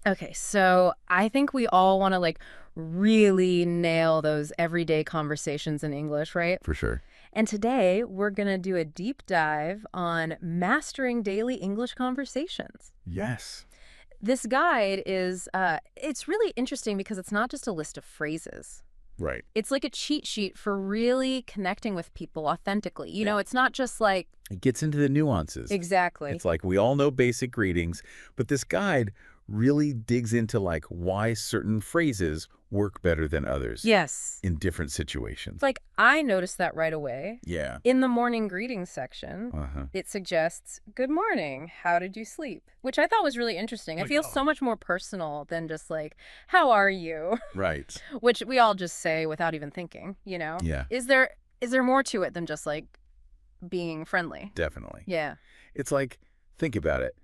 Okay, so I think we all want to really nail those everyday conversations in English, right? For sure. And today we're going to do a deep dive on mastering daily English conversations. Yes. This guide it's really interesting because it's not just a list of phrases. Right. It's like a cheat sheet for really connecting with people authentically. You Yeah. know, it's not just like, It gets into the nuances. exactly. It's like we all know basic greetings, but this guide really digs into why certain phrases work better than others Yes. in different situations. Like, I noticed that right away. Yeah. In the morning greetings section, Uh-huh. it suggests, "Good morning, how did you sleep?" Which I thought was really interesting. It Oh, feels yeah. so much more personal than just "How are you?" Right. Which we all just say without even thinking, you know? Yeah, Is there more to it than just being friendly? definitely. Yeah. It's think about it.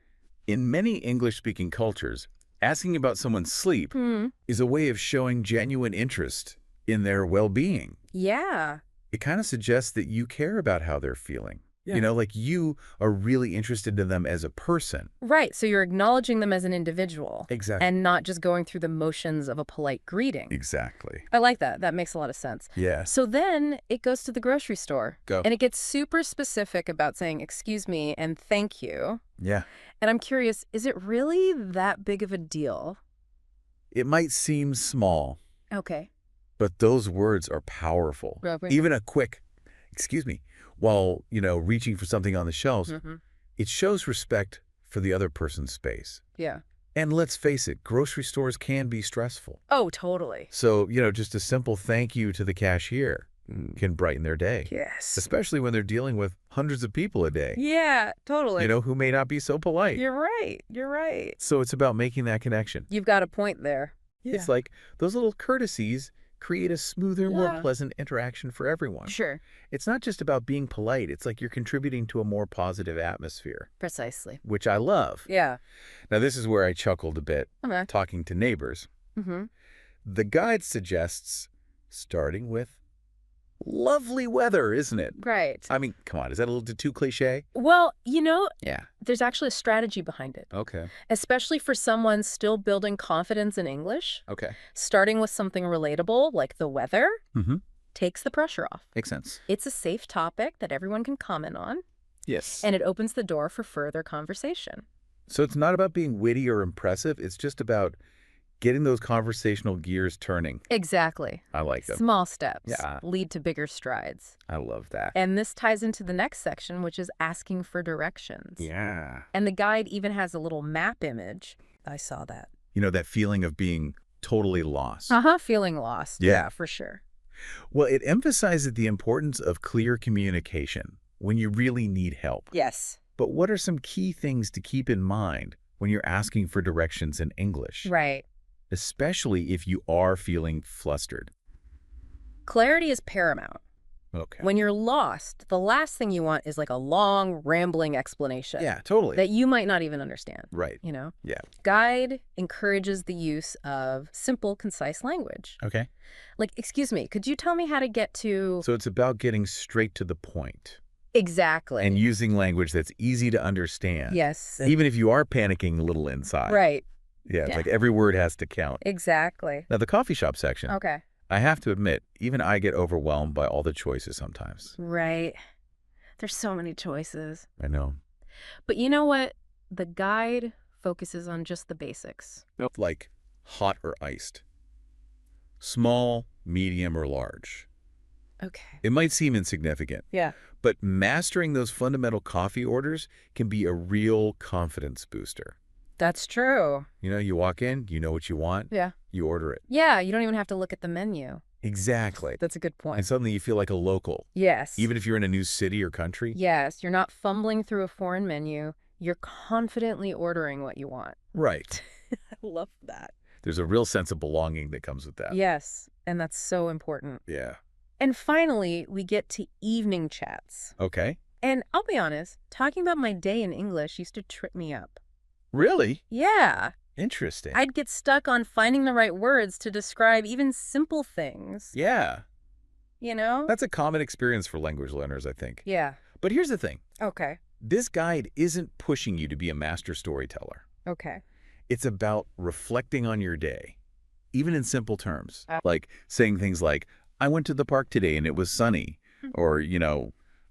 In many English-speaking cultures, asking about someone's sleep Hmm. is a way of showing genuine interest in their well-being. Yeah. It kind of suggests that you care about how they're feeling. Yeah. You are really interested in them as a person. Right. So you're acknowledging them as an individual Exactly. and not just going through the motions of a polite greeting. Exactly. I like that. That makes a lot of sense. Yes. So then it goes to the grocery store. Go. And it gets super specific about saying, "Excuse me," and "Thank you." Yeah. And I'm curious, is it really that big of a deal? It might seem small, Okay. but those words are powerful. Right. Even a quick, excuse me, while, reaching for something on the shelves, Mm-hmm. it shows respect for the other person's space. Yeah. And let's face it, grocery stores can be stressful. Oh, totally. So, just a simple thank you to the cashier can brighten their day. Yes. Especially when they're dealing with hundreds of people a day, Yeah, totally. who may not be so polite. You're right. You're right. So it's about making that connection. You've got a point there. It's like those little courtesies create a smoother, more Yeah. pleasant interaction for everyone. Sure. It's not just about being polite. It's like you're contributing to a more positive atmosphere, Precisely. which I love. Yeah. Now, this is where I chuckled a bit, Okay. talking to neighbors. Mm-hmm. The guide suggests starting with lovely weather, isn't it? Right. I mean, come on, is that a little too cliche? Well, Yeah. there's actually a strategy behind it, Okay. especially for someone still building confidence in English. Okay. Starting with something relatable like the weather Mm-hmm. takes the pressure off. Makes sense. It's a safe topic that everyone can comment on, Yes. and it opens the door for further conversation. So it's not about being witty or impressive. It's just about getting those conversational gears turning. Exactly. I like them. Small steps Yeah. lead to bigger strides. I love that. And this ties into the next section, which is asking for directions. Yeah. And the guide even has a little map image. I saw that. That feeling of being totally lost. Feeling lost. Yeah. For sure. Well, it emphasizes the importance of clear communication when you really need help. Yes. But what are some key things to keep in mind when you're asking for directions in English? Right. Especially if you are feeling flustered. Clarity is paramount. Okay. When you're lost, the last thing you want is a long, rambling explanation. Yeah, totally. That you might not even understand. Right. Yeah. Guide encourages the use of simple, concise language. Okay. Excuse me, could you tell me how to get to... So it's about getting straight to the point Exactly. and using language that's easy to understand. Yes. Even if you are panicking a little inside. Right. Yeah, it's Yeah. like every word has to count. Exactly. Now, the coffee shop section, Okay. I have to admit, even I get overwhelmed by all the choices sometimes. Right. There's so many choices. I know. But you know what? The guide focuses on just the basics. Like hot or iced. Small, medium, or large. Okay. It might seem insignificant, Yeah. but mastering those fundamental coffee orders can be a real confidence booster. That's true. You walk in, you know what you want, Yeah. you order it. Yeah, you don't even have to look at the menu. Exactly. That's a good And point. suddenly you feel like a local, Yes. even if you're in a new city or country. Yes, you're not fumbling through a foreign menu. You're confidently ordering what you want. Right. I love that. There's a real sense of belonging that comes with that. Yes, and that's so important. Yeah. And finally, we get to evening chats. Okay. And I'll be honest, talking about my day in English used to trip me up. Really? Yeah. Interesting. I'd get stuck on finding the right words to describe even simple things. Yeah. You know? That's a common experience for language learners, I think. Yeah. But here's the thing. Okay. This guide isn't pushing you to be a master storyteller. Okay. It's about reflecting on your day, even in simple terms, Uh, like saying things like, I went to the park today and it was sunny, or,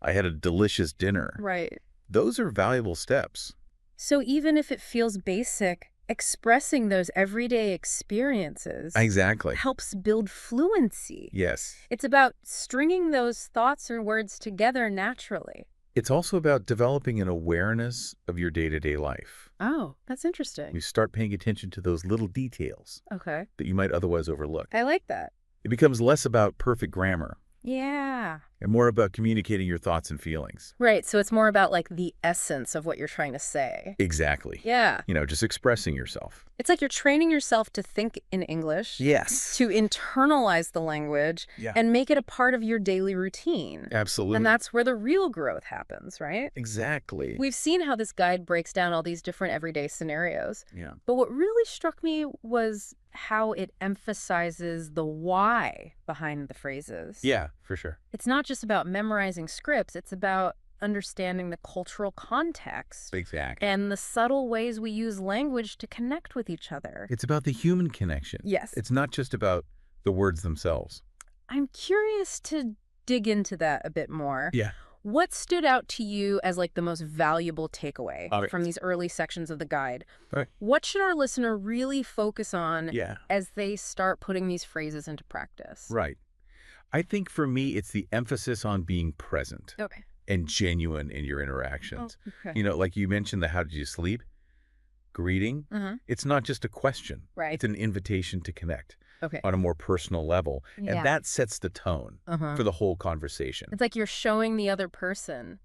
I had a delicious dinner. Right. Those are valuable steps. So even if it feels basic, expressing those everyday experiences Exactly. helps build fluency. Yes. It's about stringing those thoughts or words together naturally. It's also about developing an awareness of your day-to-day life. Oh, that's interesting. You start paying attention to those little details Okay. that you might otherwise overlook. I like that. It becomes less about perfect grammar Yeah. and more about communicating your thoughts and feelings. Right. So it's more about like the essence of what you're trying to say. Exactly. Yeah. Just expressing yourself. It's like you're training yourself to think in English, Yes. to internalize the language, Yeah. and make it a part of your daily routine. Absolutely. And that's where the real growth happens, right? Exactly. We've seen how this guide breaks down all these different everyday scenarios. Yeah. But what really struck me was how it emphasizes the why behind the phrases. Yeah, for sure. It's not just about memorizing scripts, it's about understanding the cultural context Exactly. and the subtle ways we use language to connect with each other. It's about the human connection. Yes. It's not just about the words themselves. I'm curious to dig into that a bit more. Yeah. What stood out to you as like the most valuable takeaway All right. from these early sections of the guide? Right. What should our listener really focus on Yeah. as they start putting these phrases into practice? Right. I think for me, it's the emphasis on being present Okay. and genuine in your Oh, interactions. okay. Like you mentioned the how did you sleep greeting. Uh-huh. It's not just a question. Right. It's an invitation to connect Okay. on a more personal level. Yeah. And that sets the tone Uh-huh. for the whole conversation. It's like you're showing the other person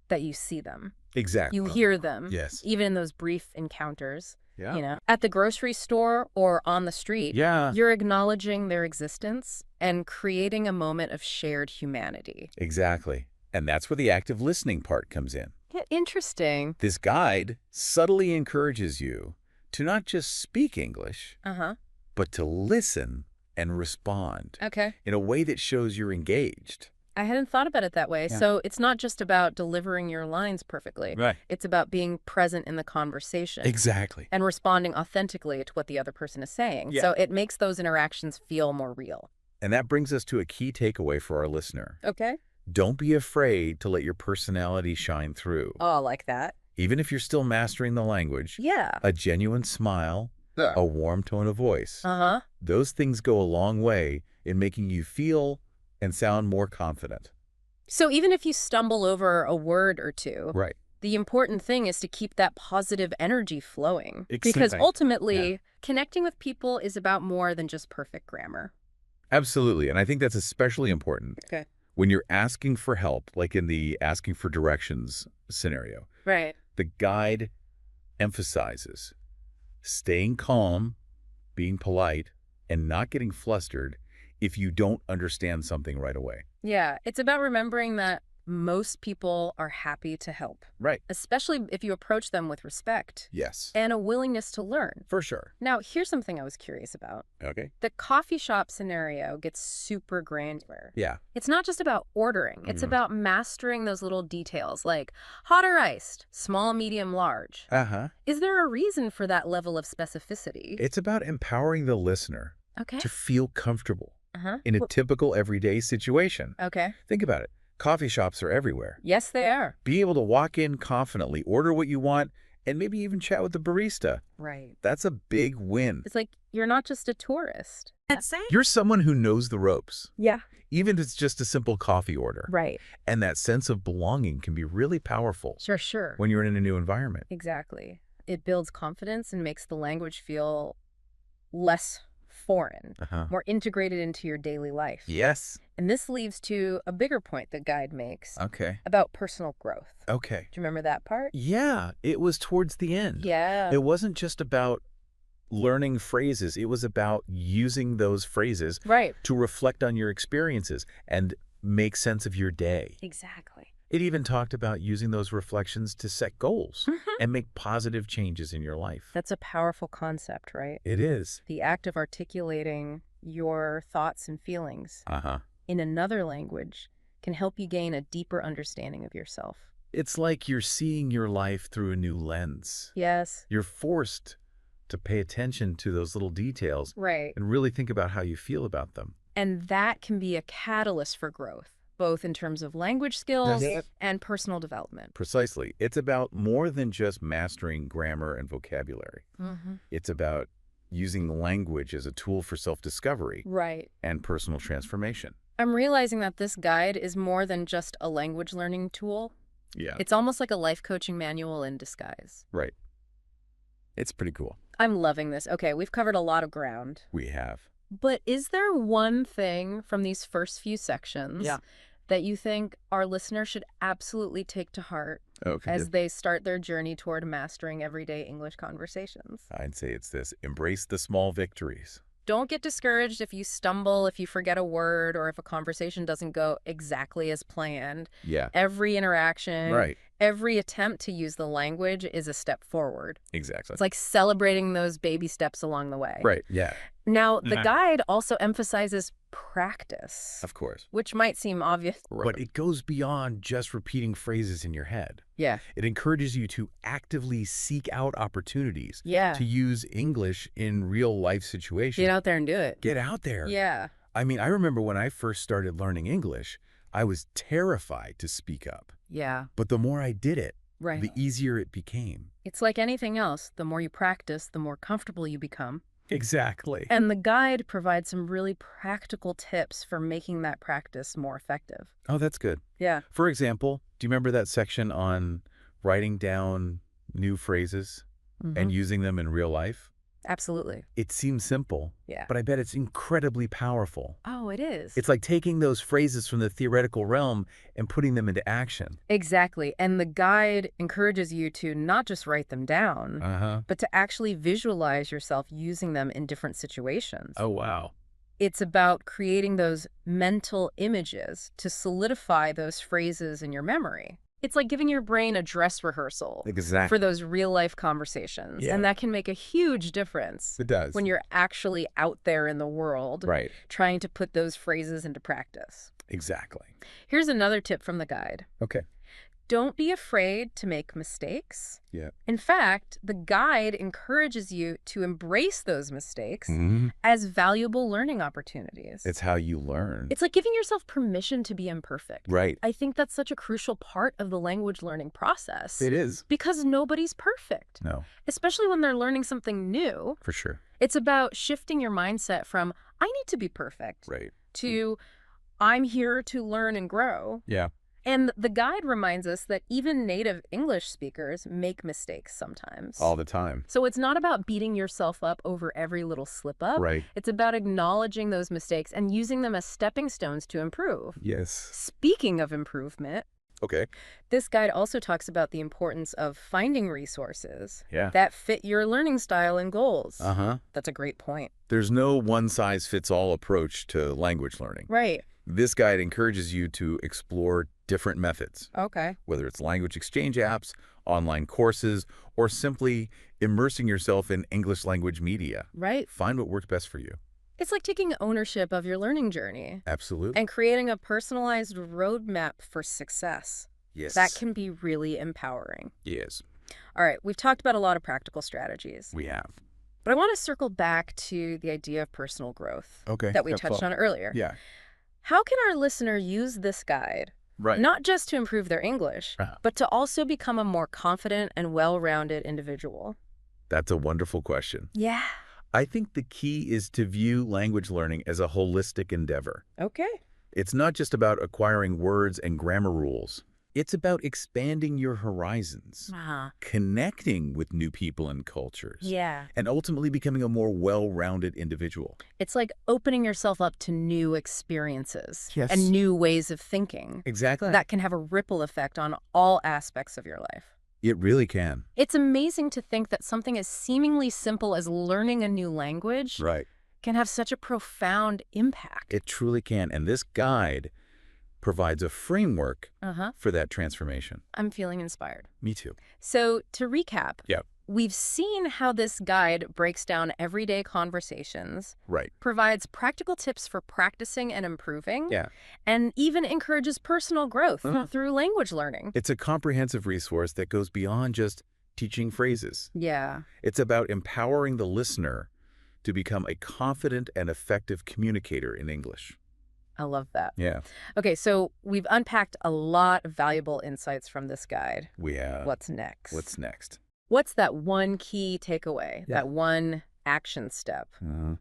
that you see them. Exactly. You hear them. Yes. Even in those brief encounters. Yeah. At the grocery store or on the street, Yeah. you're acknowledging their existence and creating a moment of shared humanity. Exactly. And that's where the active listening part comes in. Yeah, interesting. This guide subtly encourages you to not just speak English, Uh-huh. but to listen and respond Okay. in a way that shows you're engaged. I hadn't thought about it that way. Yeah. So it's not just about delivering your lines perfectly. Right. It's about being present in the conversation. Exactly. And responding authentically to what the other person is saying. Yeah. So it makes those interactions feel more real. And that brings us to a key takeaway for our listener. Okay. Don't be afraid to let your personality shine through. Oh, I like that. Even if you're still mastering the language, Yeah. a genuine smile, a warm tone of voice, Uh-huh. those things go a long way in making you feel and sound more confident. So even if you stumble over a word or two, Right. the important thing is to keep that positive energy flowing. Because Exciting. ultimately, connecting with people is about more than just perfect grammar. Absolutely. And I think that's especially important Okay. when you're asking for help, like in the asking for directions scenario. Right. The guide emphasizes staying calm, being polite, and not getting flustered if you don't understand something right away. Yeah. It's about remembering that most people are happy to help, Right. especially if you approach them with respect Yes. and a willingness to learn. For sure. Now, here's something I was curious about. Okay. The coffee shop scenario gets super granular. Yeah. It's not just about ordering. It's Mhm. about mastering those little details like hot or iced, small, medium, large. Uh-huh. Is there a reason for that level of specificity? It's about empowering the listener Okay. to feel comfortable Uh-huh. in a typical everyday situation. Okay. Think about it. Coffee shops are everywhere. Yes, they are. Be able to walk in confidently, order what you want, and maybe even chat with the barista. Right. That's a big win. It's like you're not just a tourist. You're someone who knows the ropes, Yeah. even if it's just a simple coffee order. Right. And that sense of belonging can be really powerful Sure. when you're in a new environment. Exactly. It builds confidence and makes the language feel less foreign, Uh-huh. more integrated into your daily life. Yes. And this leads to a bigger point the guide makes Okay. about personal growth. Okay. Do you remember that part? Yeah, it was towards the end. Yeah. It wasn't just about learning phrases. It was about using those phrases Right. to reflect on your experiences and make sense of your day. Exactly. It even talked about using those reflections to set goals and make positive changes in your life. That's a powerful concept, right? It is. The act of articulating your thoughts and feelings Uh-huh. in another language can help you gain a deeper understanding of yourself. It's like you're seeing your life through a new lens. Yes. You're forced to pay attention to those little details Right. and really think about how you feel about them. And that can be a catalyst for growth, both in terms of language skills and personal development. Precisely. It's about more than just mastering grammar and vocabulary. It's about using the language as a tool for self-discovery Right. and personal transformation. I'm realizing that this guide is more than just a language learning tool. Yeah. It's almost like a life coaching manual in disguise. Right. It's pretty cool. I'm loving this. Okay, we've covered a lot of ground. We have. But is there one thing from these first few sections that you think our listeners should absolutely take to heart as they start their journey toward mastering everyday English conversations? I'd say it's this. Embrace the small victories. Don't get discouraged if you stumble, if you forget a word, or if a conversation doesn't go exactly as planned. Yeah. Every interaction, Right. every attempt to use the language is a step forward. Exactly. It's like celebrating those baby steps along the way. Right. Yeah. Now, the guide also emphasizes practice, Of course. which might seem obvious. But it goes beyond just repeating phrases in your head. Yeah. It encourages you to actively seek out opportunities Yeah. to use English in real life situations. Get out there and do it. Get out there. Yeah. I mean, I remember when I first started learning English, I was terrified to speak up. Yeah. But the more I did it, Right. the easier it became. It's like anything else. The more you practice, the more comfortable you become. Exactly. And the guide provides some really practical tips for making that practice more effective. Oh, that's good. Yeah. For example, do you remember that section on writing down new phrases and using them in real life? Absolutely. It seems simple, Yeah. but I bet it's incredibly powerful. Oh, it is. It's like taking those phrases from the theoretical realm and putting them into action. Exactly. And the guide encourages you to not just write them down, but to actually visualize yourself using them in different situations. Oh, wow. It's about creating those mental images to solidify those phrases in your memory. It's like giving your brain a dress rehearsal Exactly. for those real-life conversations. Yeah. And that can make a huge difference It does. when you're actually out there in the world Right. trying to put those phrases into practice. Exactly. Here's another tip from the guide. Okay. Don't be afraid to make mistakes. Yeah. In fact, the guide encourages you to embrace those mistakes Mm-hmm. as valuable learning opportunities. It's how you learn. It's like giving yourself permission to be imperfect. Right. I think that's such a crucial part of the language learning process. It is. Because nobody's perfect, No, especially when they're learning something new. for sure. It's about shifting your mindset from, I need to be perfect, Right. to, I'm here to learn and grow. Yeah. And the guide reminds us that even native English speakers make mistakes sometimes. All the time. So it's not about beating yourself up over every little slip up. Right. It's about acknowledging those mistakes and using them as stepping stones to improve. Yes. Speaking of improvement, Okay. this guide also talks about the importance of finding resources Yeah. that fit your learning style and goals. Uh-huh. That's a great point. There's no one-size-fits-all approach to language learning. Right. This guide encourages you to explore different methods, Okay. whether it's language exchange apps, online courses, or simply immersing yourself in English language media. Right. Find what works best for you. It's like taking ownership of your learning journey Absolutely. and creating a personalized roadmap for success. Yes. That can be really empowering. Yes, All right, we've talked about a lot of practical strategies, we have. but I want to circle back to the idea of personal growth Okay. that we touched on earlier. Yeah. How can our listener use this guide, Right. not just to improve their English, Uh-huh. but to also become a more confident and well-rounded individual? That's a wonderful question. Yeah. I think the key is to view language learning as a holistic endeavor. Okay. It's not just about acquiring words and grammar rules. It's about expanding your horizons, connecting with new people and cultures, Yeah. and ultimately becoming a more well-rounded individual. It's like opening yourself up to new experiences Yes. and new ways of thinking. Exactly. That can have a ripple effect on all aspects of your life. It really can. It's amazing to think that something as seemingly simple as learning a new language Right. can have such a profound impact. It truly can. And this guide provides a framework for that transformation. I'm feeling inspired. Me too. So to recap, Yeah. we've seen how this guide breaks down everyday conversations, Right. provides practical tips for practicing and improving, Yeah. and even encourages personal growth through language learning. It's a comprehensive resource that goes beyond just teaching phrases. Yeah. It's about empowering the listener to become a confident and effective communicator in English. I love that. Yeah. Okay, so we've unpacked a lot of valuable insights from this guide. We have. What's next? What's next? What's that one key takeaway, Yeah. that one action step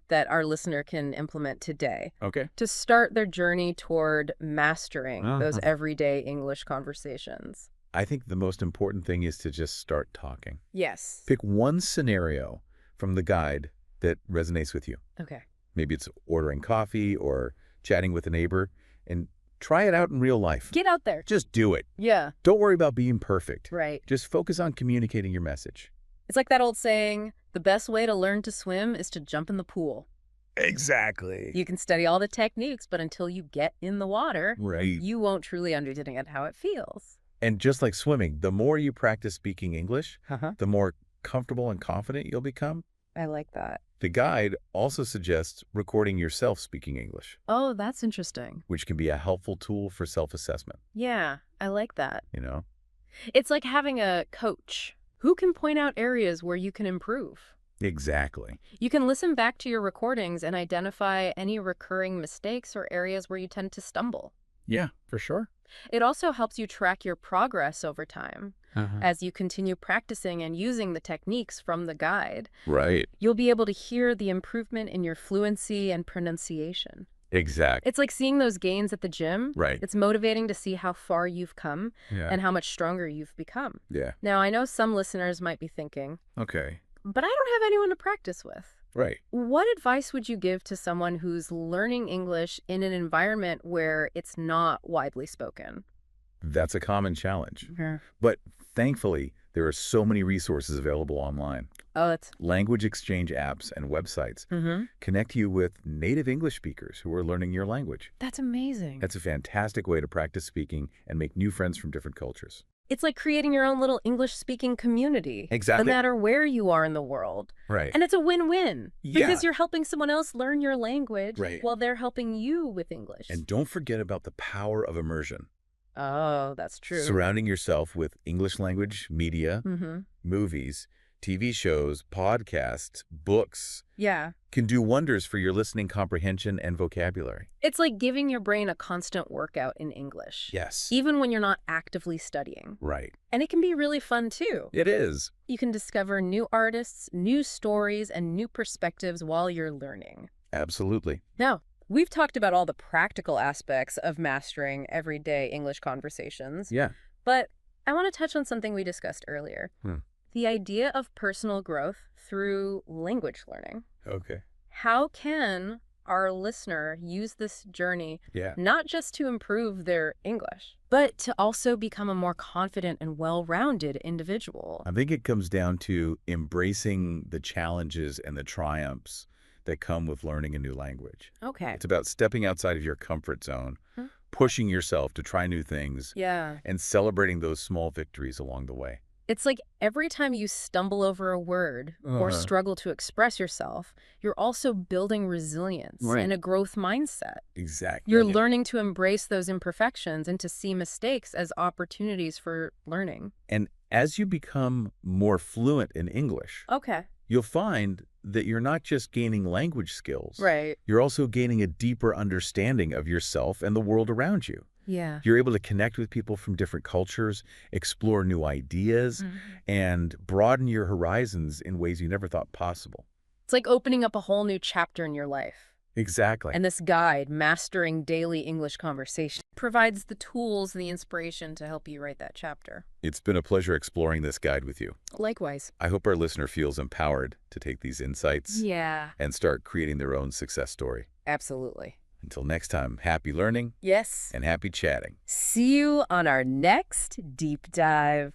that our listener can implement today to start their journey toward mastering those everyday English conversations? I think the most important thing is to just start talking. Yes. Pick one scenario from the guide that resonates with you. Okay. Maybe it's ordering coffee or chatting with a neighbor, and try it out in real life. Get out there. Just do it. Yeah. Don't worry about being perfect. Right. Just focus on communicating your message. It's like that old saying, the best way to learn to swim is to jump in the pool. Exactly. You can study all the techniques, but until you get in the water, Right. you won't truly understand how it feels. And just like swimming, the more you practice speaking English, the more comfortable and confident you'll become. I like that. The guide also suggests recording yourself speaking English. Oh, that's interesting. Which can be a helpful tool for self-assessment. Yeah, I like that. You know? It's like having a coach who can point out areas where you can improve. Exactly. You can listen back to your recordings and identify any recurring mistakes or areas where you tend to stumble. Yeah, for sure. It also helps you track your progress over time. As you continue practicing and using the techniques from the guide, Right. you'll be able to hear the improvement in your fluency and pronunciation. Exactly. It's like seeing those gains at the gym. Right. It's motivating to see how far you've come Yeah. and how much stronger you've become. Yeah. Now, I know some listeners might be thinking, Okay. but I don't have anyone to practice with. Right. What advice would you give to someone who's learning English in an environment where it's not widely spoken? That's a common challenge. Yeah. But thankfully, there are so many resources available online. Oh, that's... Language exchange apps and websites connect you with native English speakers who are learning your language. That's amazing. That's a fantastic way to practice speaking and make new friends from different cultures. It's like creating your own little English-speaking community. Exactly. No matter where you are in the world. Right. And it's a win-win. Yeah. Because you're helping someone else learn your language Right. while they're helping you with English. And don't forget about the power of immersion. Oh, that's true. Surrounding yourself with English language media, movies, TV shows, podcasts, books Yeah. can do wonders for your listening comprehension and vocabulary. It's like giving your brain a constant workout in English. Yes. Even when you're not actively studying. Right. And it can be really fun, too. It is. You can discover new artists, new stories, and new perspectives while you're learning. Absolutely. Now, we've talked about all the practical aspects of mastering everyday English conversations. Yeah. But I want to touch on something we discussed earlier. The idea of personal growth through language learning. Okay. How can our listener use this journey not just to improve their English, but to also become a more confident and well-rounded individual? I think it comes down to embracing the challenges and the triumphs that come with learning a new language. Okay. It's about stepping outside of your comfort zone, pushing yourself to try new things, and celebrating those small victories along the way. It's like every time you stumble over a word or struggle to express yourself, you're also building resilience and a growth mindset. Exactly. You're learning to embrace those imperfections and to see mistakes as opportunities for learning. And as you become more fluent in English, you'll find that you're not just gaining language skills. Right. You're also gaining a deeper understanding of yourself and the world around you. Yeah. You're able to connect with people from different cultures, explore new ideas, and broaden your horizons in ways you never thought possible. It's like opening up a whole new chapter in your life. Exactly. And this guide, Mastering Daily English Conversation, provides the tools and the inspiration to help you write that chapter. It's been a pleasure exploring this guide with you. Likewise. I hope our listener feels empowered to take these insights and start creating their own success story. Absolutely. Until next time, happy learning. Yes. And happy chatting. See you on our next deep dive.